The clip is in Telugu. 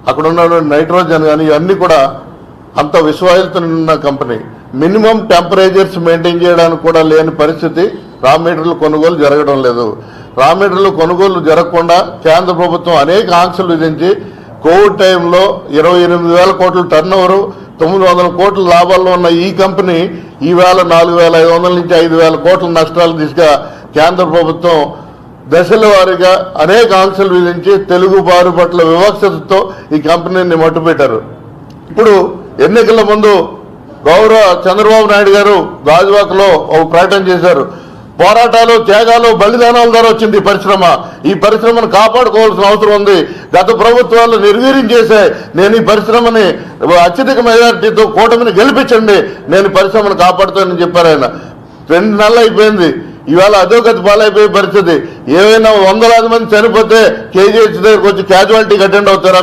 అక్కడ ఉన్న నైట్రోజన్ కానీ ఇవన్నీ కూడా అంత విశ్వాసంతో కంపెనీ. మినిమం టెంపరేచర్స్ మెయింటైన్ చేయడానికి కూడా లేని పరిస్థితి. రా మెటీరియల్ కొనుగోలు జరగడం లేదు. రా మెటీరియల్ కొనుగోలు జరగకుండా కేంద్ర ప్రభుత్వం అనేక ఆంక్షలు విధించి కోవిడ్ టైంలో 28,000 కోట్ల టర్న్ ఓవర్, 900 కోట్ల లాభాల్లో ఉన్న ఈ కంపెనీ ఈవేళ 4,500 నుంచి 5,000 కోట్ల నష్టాలు దిశగా కేంద్ర ప్రభుత్వం దశల వారీగా అనేక ఆంక్షలు విధించి తెలుగు వారి పట్ల వివక్షతతో ఈ కంపెనీని మట్టుపెట్టారు. ఇప్పుడు ఎన్నికల ముందు గౌరవ చంద్రబాబు నాయుడు గారు గాజువాకలో ఒక ప్రకటన చేశారు. పోరాటాలు, త్యాగాలు, బలిదానాల ద్వారా వచ్చింది ఈ పరిశ్రమ. ఈ పరిశ్రమను కాపాడుకోవాల్సిన అవసరం ఉంది. గత ప్రభుత్వాలు నిర్వీర్యం చేశాయి. నేను ఈ పరిశ్రమని అత్యధిక మెజారిటీతో కూటమిని గెలిపించండి, నేను పరిశ్రమను కాపాడుతానని చెప్పారు ఆయన. 2 నెలలు అయిపోయింది. ఇవాళ అధోగతి పాలైపోయే పరిస్థితి. ఏవైనా 100,000 మంది చనిపోతే కేజీహెచ్ దగ్గరకు వచ్చి క్యాజువాలిటీకి అటెండ్ అవుతారా?